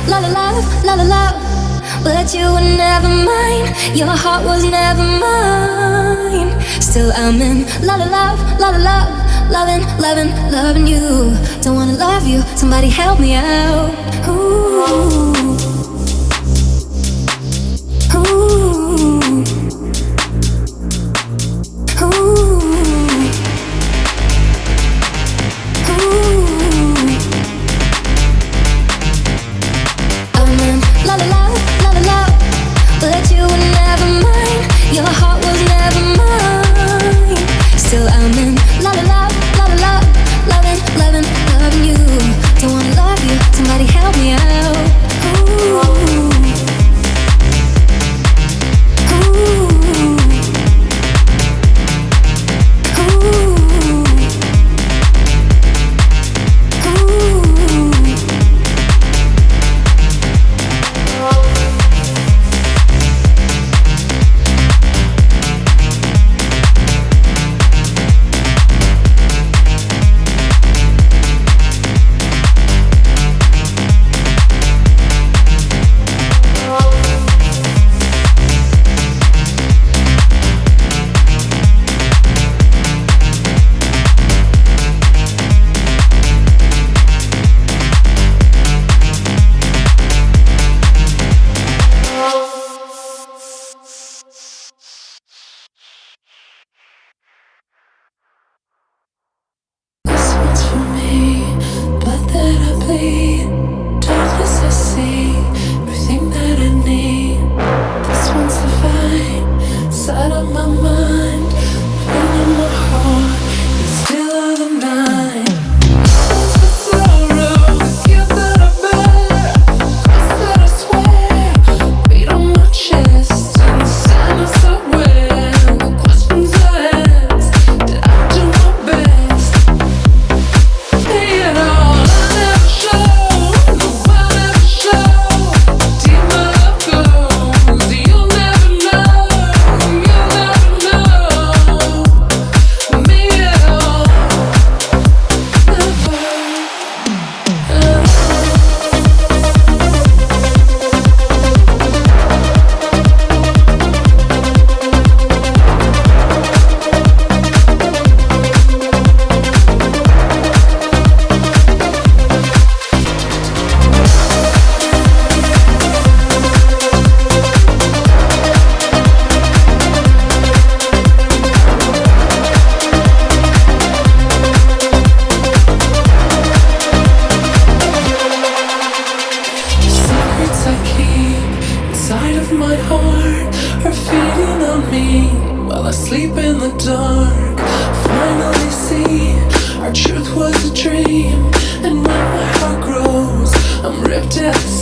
la la love, la la love. But you were never mine, your heart was never mine. Still I'm in la la love, la la love. Loving, loving, loving you. Don't wanna love you, somebody help me out. Ooh. Ooh. Your heart was never mine. Still I'm in la la la, la la la. Loving, loving, loving you. Don't wanna love you, somebody help me out. Ooh. Our truth was a dream, and when my heart grows, I'm ripped at the